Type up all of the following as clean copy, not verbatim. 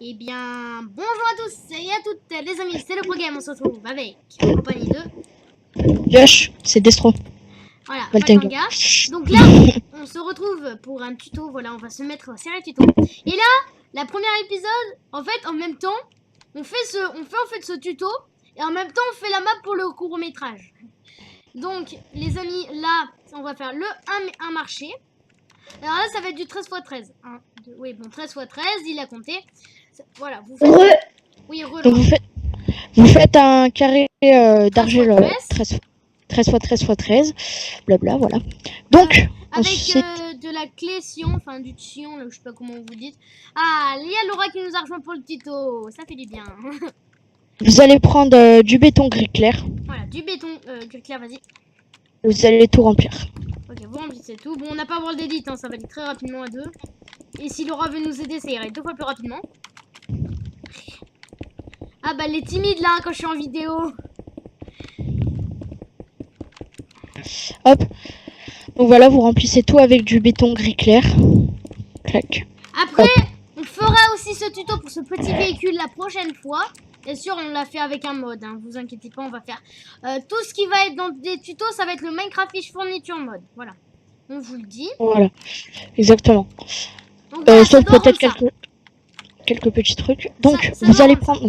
Eh bien, bonjour à tous et à toutes les amis, c'est le programme, on se retrouve avec en compagnie de... Yosh, c'est Destro. Voilà, Valtenga. Valtenga. Donc là, on se retrouve pour un tuto, voilà, on va se mettre en série tuto. Et là, la première épisode, en fait, en même temps, on fait ce tuto, et en même temps, on fait la map pour le court-métrage. Donc, les amis, là, on va faire le 1 marché. Alors là, ça va être du 13 x 13. 1, 2, oui, bon, 13 x 13, il a compté. Voilà, vous faites... Oui, Donc vous faites un carré d'argile 13 x 13 x 13, blabla, voilà. Donc, avec ensuite... de la clé Sion, enfin du Sion, là, je sais pas comment vous dites. Ah, il y a Laura qui nous a rejoint pour le tuto, ça fait du bien. Vous allez prendre du béton gris clair. Voilà, du béton gris clair, vas-y. Vous allez tout remplir. Ok, vous remplissez tout. Bon, on n'a pas World Edit, hein, ça va aller très rapidement à deux. Et si Laura veut nous aider, ça irait 2 fois plus rapidement. Ah bah, elle est timide là quand je suis en vidéo. Hop. Donc voilà, vous remplissez tout avec du béton gris clair. Clac. Après, hop. On fera aussi ce tuto pour ce petit véhicule la prochaine fois. Bien sûr, on l'a fait avec un mode, hein, vous inquiétez pas, on va faire tout ce qui va être dans des tutos, ça va être le Minecraft Fish Fourniture mode. Voilà, on vous le dit. Voilà, exactement. Donc, voilà, sauf peut-être quelques petits trucs. Donc, ça vous allez prendre...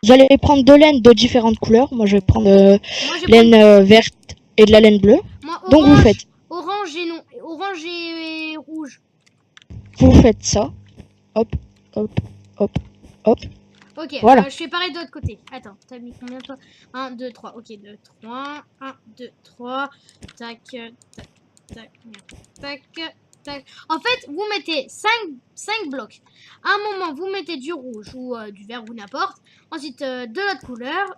Vous allez prendre deux laines de différentes couleurs. Moi, je vais prendre laine verte et de la laine bleue. Moi, donc, vous faites... Orange et rouge. Vous faites ça. Hop, hop, hop, hop. Ok, voilà. Je fais pareil de l'autre côté. Attends, t'as mis combien toi? 1, 2, 3. Ok, 2, 3. 1, 2, 3. Tac, tac, tac, tac, tac. En fait, vous mettez 5 blocs. À un moment, vous mettez du rouge ou du vert ou n'importe. Ensuite, de l'autre couleur,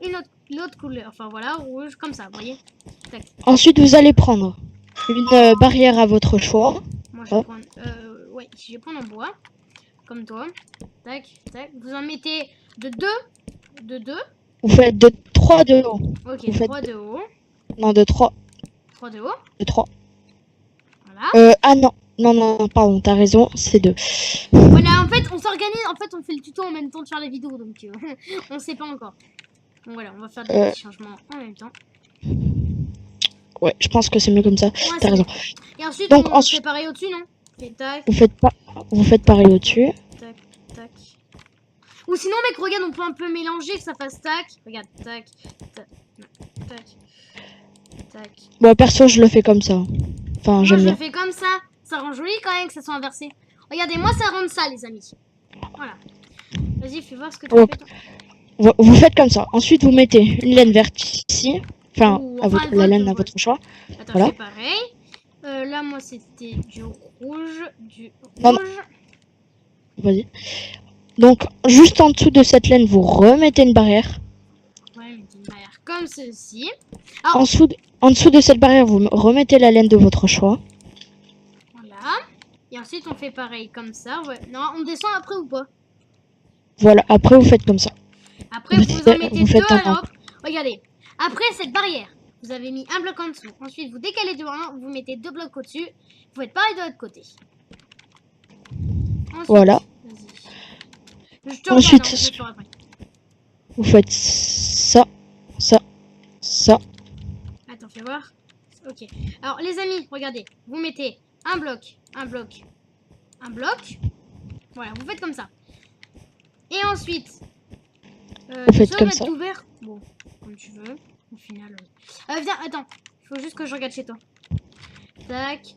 l'autre couleur. Enfin voilà, rouge, comme ça, vous voyez. Tac. Ensuite, vous allez prendre une barrière à votre choix. Moi, je vais prendre... ouais, je vais prendre en bois. Comme toi. Tac, tac. Vous en mettez de 2. De 2. Vous faites de 3 de haut. Ok, vous 3 de haut. Non, de 3. 3 de haut. De 3. Voilà. Ah non. Non, pardon, t'as raison, c'est 2. Voilà, en fait, on s'organise. En fait, on fait le tuto en même temps de faire la vidéo. Donc, on sait pas encore. Donc voilà, on va faire des petits changements en même temps. Ouais, je pense que c'est mieux comme ça. Ouais, t'as raison. Et ensuite, donc, on fait pareil au-dessus, non? Tac. Vous faites pareil au-dessus. Tac, tac. Ou sinon, mec, regarde, on peut un peu mélanger, que ça fasse tac. Regarde, tac, tac, tac, tac. Bon, perso, je le fais comme ça. Enfin, j'aime bien. Je le fais comme ça. Ça rend joli quand même que ça soit inversé. Regardez, moi, ça rend ça, les amis. Voilà. Vas-y, fais voir ce que tu fais, toi. Vous faites comme ça. Ensuite, vous mettez une laine verte ici. Enfin, la laine à votre choix. Attends, voilà. je fais pareil. Là, moi, c'était du rouge. Du rouge. Vas-y. Donc, juste en dessous de cette laine, vous remettez une barrière. Ouais, une barrière comme ceci. En dessous de cette barrière, vous remettez la laine de votre choix. Voilà. Et ensuite, on fait pareil comme ça. Ouais. Non, on descend après ou pas? Voilà, après, vous faites comme ça. Après, vous en mettez deux alors. Regardez. Après cette barrière, vous avez mis un bloc en dessous. Ensuite, vous décalez de 1, vous mettez 2 blocs au-dessus. Vous faites pareil de l'autre côté. Ensuite, voilà. Ensuite, vous faites ça, ça, ça. Attends, fais voir. Ok. Alors, les amis, regardez. Vous mettez un bloc, un bloc, un bloc. Voilà, vous faites comme ça. Et ensuite, vous faites comme ça. Tout vert. Bon, comme tu veux. Au final. Viens, attends. Il faut juste que je regarde chez toi. Tac.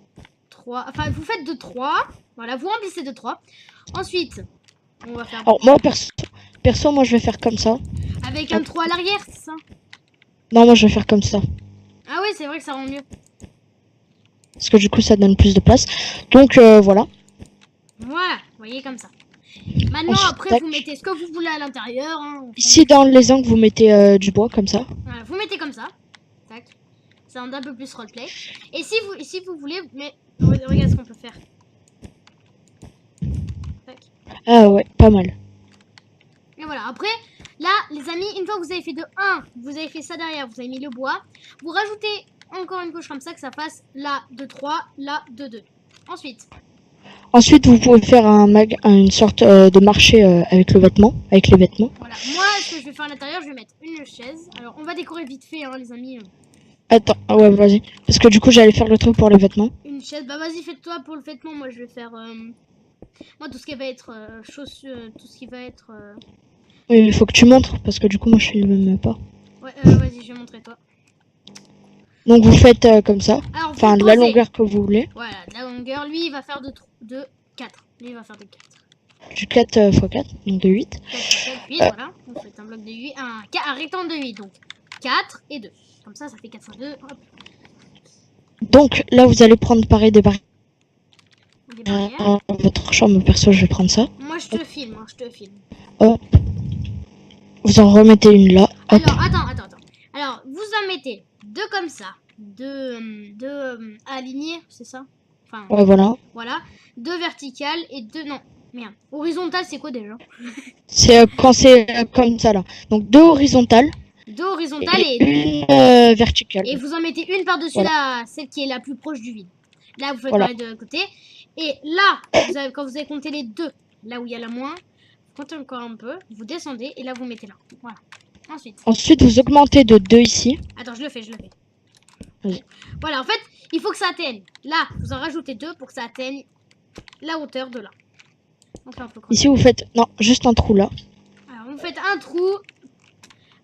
3. Enfin, vous faites de 3. Voilà, vous remplissez de 3. Ensuite, on va faire... Alors, moi, perso, moi, je vais faire comme ça. Avec un 3 à l'arrière, c'est ça? Non, moi, je vais faire comme ça. Ah oui, c'est vrai que ça rend mieux. Parce que du coup, ça donne plus de place. Donc, voilà. Voilà, vous voyez, comme ça. Maintenant, ensuite, après, vous mettez ce que vous voulez à l'intérieur. Hein, ici, dans les angles, vous mettez du bois, comme ça. Voilà, vous mettez comme ça. Tac. Ça rend un peu plus roleplay. Et si vous voulez... Mais regarde ce qu'on peut faire. Tac. Ah ouais, pas mal. Et voilà, après, là, les amis, une fois que vous avez fait de 1, vous avez fait ça derrière, vous avez mis le bois. Vous rajoutez encore une couche comme ça, que ça fasse là de 3, là de 2. Ensuite, vous pouvez faire une sorte de marché avec les vêtements. Voilà. Moi, ce que je vais faire à l'intérieur, je vais mettre une chaise. Alors, on va décorer vite fait, hein, les amis. Attends, ouais, vas-y. Parce que du coup, j'allais faire le truc pour les vêtements. Une chaise. Bah, vas-y, fais-toi pour le vêtement. Moi, je vais faire... Moi, tout ce qui va être chaussures, tout ce qui va être... Oui, il faut que tu montres, parce que du coup, moi, je filme même pas. Ouais, vas-y, je vais montrer toi. Donc, vous faites comme ça. Alors, Enfin, de la longueur que vous voulez. Voilà, de la longueur. Lui, il va faire de 4. Lui, il va faire de 4. Du 4 x 4, donc de 8. 4 x 4, 8, voilà. On fait un bloc de 8, un rectangle de 8, donc 4 et 2. Comme ça fait 4 x 2. Hop. Donc, là, vous allez prendre pareil des barrières. Des barrières. Votre chambre, perso, je vais prendre ça. Moi, je te filme, hein, je te filme. Hop. Vous en remettez une là. Hop. Alors, attends. Alors, vous en mettez deux comme ça. Deux alignés, c'est ça? Enfin, Ouais, voilà. Voilà. Deux verticales et deux... Non, merde. Horizontal, c'est quoi déjà? C'est quand c'est comme ça, là. Donc, deux horizontales. Deux horizontales et une verticale. Et vous en mettez une par-dessus celle qui est la plus proche du vide. Là, vous faites pareil de côté. Et là, quand vous avez compté les deux, là où il y a la moins, vous comptez encore un peu, vous descendez et là, vous mettez là. Voilà. Ensuite, vous augmentez de 2 ici. Attends, je le fais. Oui. Voilà, en fait, il faut que ça atteigne. Là, vous en rajoutez 2 pour que ça atteigne la hauteur de là. Donc là, on peut ici, vous faites... Non, juste un trou là. Alors, vous faites un trou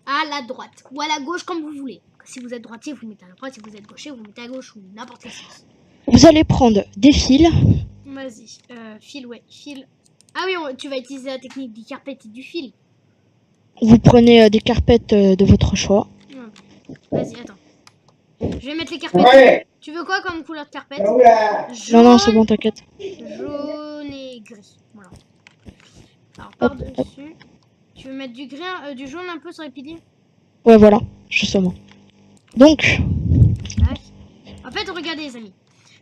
à la droite ou à la gauche, comme vous voulez. Si vous êtes droitier, vous mettez à la droite. Si vous êtes gaucher, vous mettez à gauche ou n'importe quel sens. Vous allez prendre des fils. Vas-y, fil. Ah oui, tu vas utiliser la technique du carpet et du fil. Vous prenez des carpettes de votre choix. Vas-y, attends. Je vais mettre les carpettes. Ouais. Tu veux quoi comme couleur de carpette? Jaune, non, c'est bon, t'inquiète. Jaune et gris. Voilà. Alors, par-dessus. Tu veux mettre du jaune un peu sur les piliers? Ouais, voilà, justement. Donc. En fait, regardez, les amis.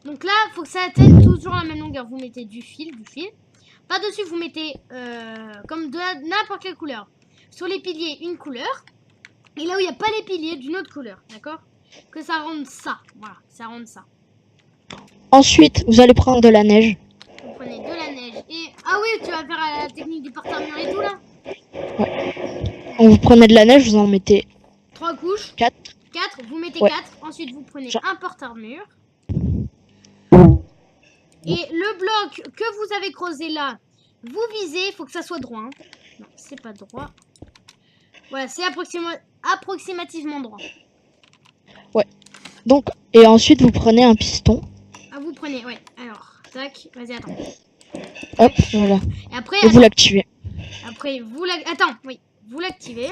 Donc là, il faut que ça atteigne toujours la même longueur. Vous mettez du fil. Par-dessus, vous mettez comme de n'importe quelle couleur. Sur les piliers, une couleur. Et là où il n'y a pas les piliers, d'une autre couleur. D'accord? Que ça rende ça. Voilà, ça rende ça. Ensuite, vous allez prendre de la neige. Vous prenez de la neige et... Ah oui, tu vas faire la technique du porte-armure et tout, là? Ouais. Vous prenez de la neige, vous en mettez... 3 couches. 4. 4, vous mettez 4. Ensuite, vous prenez un porte-armure. Et le bloc que vous avez creusé là, vous visez, il faut que ça soit droit. Hein. Non, c'est pas droit. Voilà, c'est approximativement droit. Ouais. Donc, et ensuite, vous prenez un piston. Ah, vous prenez, ouais. Alors, tac, vas-y, attends. Hop, voilà. Et après, vous l'activez. Après, vous l'activez.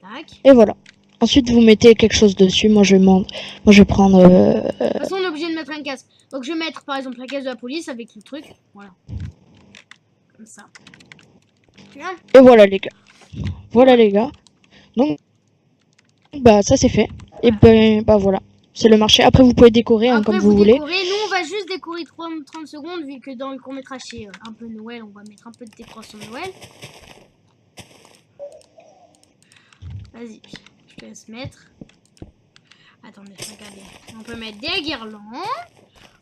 Tac. Et voilà. Ensuite, vous mettez quelque chose dessus. Moi, je vais prendre... De toute façon, on est obligé de mettre un casque. Donc, je vais mettre, par exemple, la caisse de la police avec le truc. Voilà. Comme ça. Et voilà, les gars. Voilà, les gars. Donc, bah, ça, c'est fait. Et ben, bah, voilà. C'est le marché. Après, vous pouvez décorer comme vous voulez. Nous, on va juste décorer 30 secondes, vu que dans le court-métrage, c'est un peu Noël. On va mettre un peu de décoration Noël. Vas-y, je te laisse mettre. Attendez, regardez. On peut mettre des guirlandes.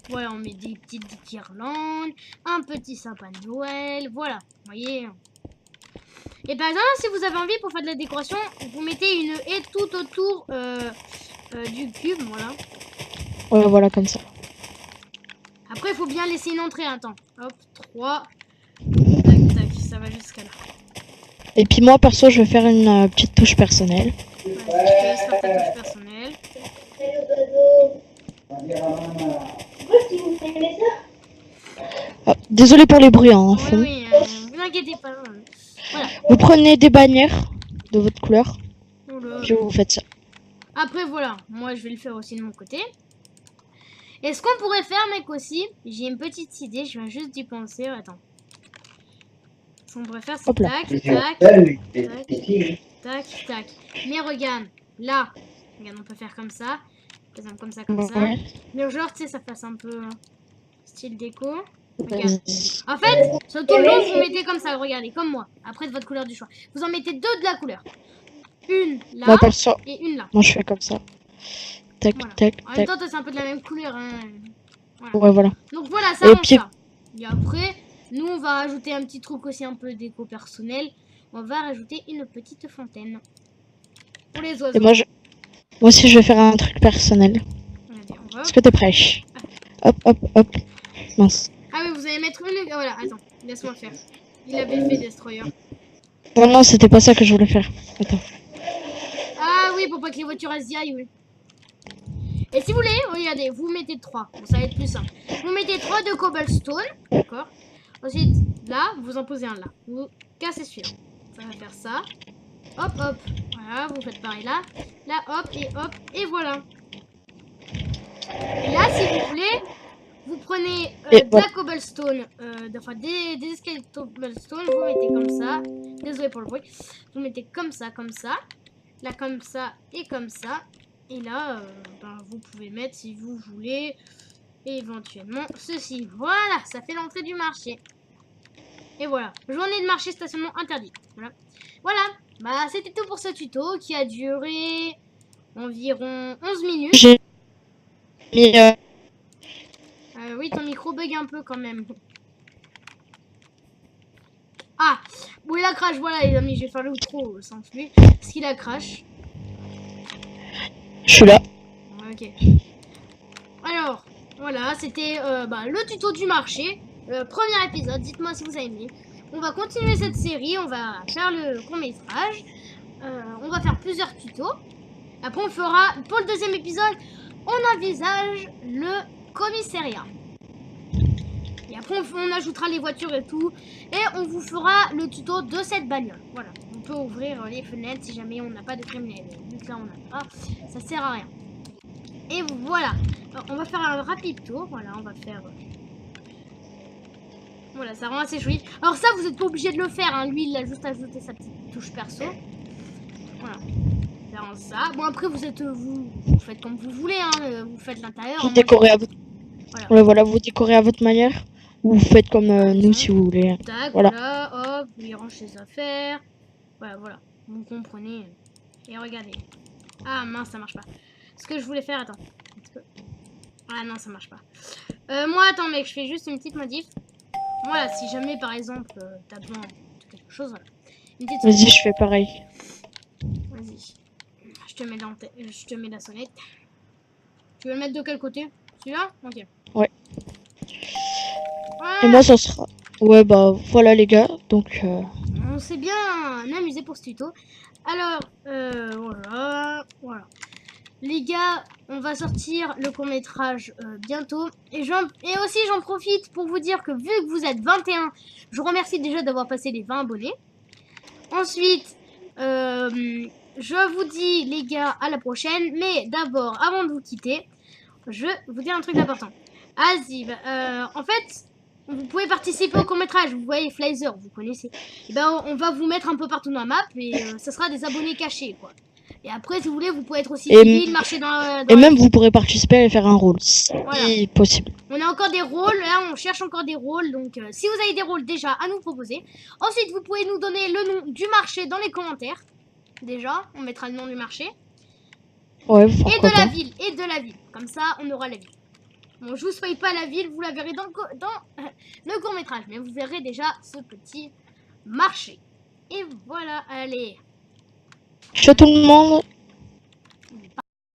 Voilà, on met des petites guirlandes. Un petit sapin de Noël. Voilà, vous voyez. Et par exemple, si vous avez envie pour faire de la décoration, vous mettez une haie tout autour du cube, voilà. Ouais, voilà, comme ça. Après, il faut bien laisser une entrée. Attends, hop, 3. Tac, tac, ça va jusqu'à là. Et puis moi, perso, je vais faire une petite touche personnelle. Ouais, je te laisse faire ta touche personnelle. Oh, désolé pour les bruits, hein, oui, vous inquiétez pas. Voilà. Vous prenez des bannières de votre couleur. Puis vous faites ça. Après, voilà. Moi, je vais le faire aussi de mon côté. Et ce qu'on pourrait faire, mec, aussi, j'ai une petite idée. Je viens juste d'y penser. Attends. Ce qu'on pourrait faire, c'est tac, tac, tac, tac. Mais regarde, là. Regarde, on peut faire comme ça. Par exemple, comme ça, comme ça. Mais genre, tu sais, ça fasse un peu style déco. Regarde. En fait, sur tout le long, vous mettez comme ça, regardez, comme moi. Après, de votre couleur du choix. Vous en mettez 2 de la couleur. Une là et une là. Moi, je fais comme ça. Tac, voilà. tac, en même temps, c'est un peu de la même couleur. Hein. Voilà. Ouais, voilà. Donc voilà, ça rend ça. Et après, nous, on va rajouter un petit truc aussi un peu déco personnel. On va rajouter une petite fontaine. Pour les oiseaux. Et moi aussi, je vais faire un truc personnel. Regardez, on va... Est-ce que t'es prêt? Hop, hop, hop. Mince. Ah oui, vous allez mettre une... Voilà, attends, laisse-moi faire. Il avait fait Destroyer. Oh non, c'était pas ça que je voulais faire. Attends. Ah oui, pour pas que les voitures elles y aillent, oui. Et si vous voulez, regardez, vous mettez 3. Bon, ça va être plus simple. Vous mettez 3 de cobblestone, d'accord. Ensuite, là, vous en posez un là. Vous cassez celui-là. Ça va faire ça. Hop, hop. Voilà, vous faites pareil là. Là, hop, et voilà. Et là, si vous voulez, vous prenez de la cobblestone, enfin des escaliers de cobblestone, vous mettez comme ça. Désolé pour le bruit. Vous mettez comme ça. Là, comme ça et comme ça. Et là, ben, vous pouvez mettre si vous voulez. Et éventuellement ceci. Voilà, ça fait l'entrée du marché. Et voilà, journée de marché stationnement interdit. Voilà, bah c'était tout pour ce tuto qui a duré environ 11 minutes. J'ai mis... oui, ton micro bug un peu quand même. Ah, bon il a crash, voilà les amis, je vais faire l'outro sans lui. Parce qu'il a crash. Je suis là. Ok. Alors, voilà, c'était le tuto du marché. Premier épisode, dites-moi si vous avez aimé. On va continuer cette série, on va faire le court-métrage. On va faire plusieurs tutos. Après, on fera, pour le deuxième épisode, on envisage le commissariat. Et après, on ajoutera les voitures et tout. Et on vous fera le tuto de cette bagnole. Voilà, on peut ouvrir les fenêtres si jamais on n'a pas de criminels. Vu que là, on n'a pas, ça sert à rien. Et voilà, alors, on va faire un rapide tour. Voilà, on va faire... Voilà, ça rend assez joli. Alors ça, vous n'êtes pas obligé de le faire. Hein. Lui, il a juste ajouté sa petite touche perso. Voilà. Faire ça. Bon, après, vous faites comme vous voulez. Hein. Vous faites l'intérieur. Vous décorez à votre... Voilà. Ouais, voilà, vous décorez à votre manière. Ou vous faites comme nous, si vous voulez. Tac, voilà. Hop, vous y rangez ses affaires. Voilà. Vous comprenez. Et regardez. Ah, mince, ça marche pas. Ce que je voulais faire, attends. Ah non, ça marche pas. Moi, attends, mec, je fais juste une petite modif. Voilà, si jamais, par exemple, t'as besoin de quelque chose, voilà. Vas-y, je fais pareil. Vas-y. Je te mets la sonnette. Tu veux le mettre de quel côté? Celui-là? Ok. Ouais. Voilà. Et moi, ça sera... Ouais, bah, voilà, les gars. Donc... On s'est bien amusé pour ce tuto. Alors, voilà. Les gars, on va sortir le court-métrage bientôt. Et aussi, j'en profite pour vous dire que vu que vous êtes 21, je vous remercie déjà d'avoir passé les 20 abonnés. Ensuite, je vous dis, les gars, à la prochaine. Mais d'abord, avant de vous quitter, je vous dis un truc important. Vas-y, en fait, vous pouvez participer au court-métrage. Vous voyez Flyzer, vous connaissez. Et ben, on va vous mettre un peu partout dans la map. Et ça sera des abonnés cachés, quoi. Et après, si vous voulez, vous pouvez être aussi civil, marcher dans et même, vous pourrez participer et faire un rôle, si voilà. possible. On a encore des rôles, là, on cherche encore des rôles. Donc, si vous avez des rôles déjà à nous proposer. Ensuite, vous pouvez nous donner le nom du marché dans les commentaires. Déjà, on mettra le nom du marché. Ouais, et de la ville. Comme ça, on aura la ville. Bon, je vous spoil pas la ville, vous la verrez dans le court-métrage. Mais vous verrez déjà ce petit marché. Et voilà, allez. Ciao tout le monde.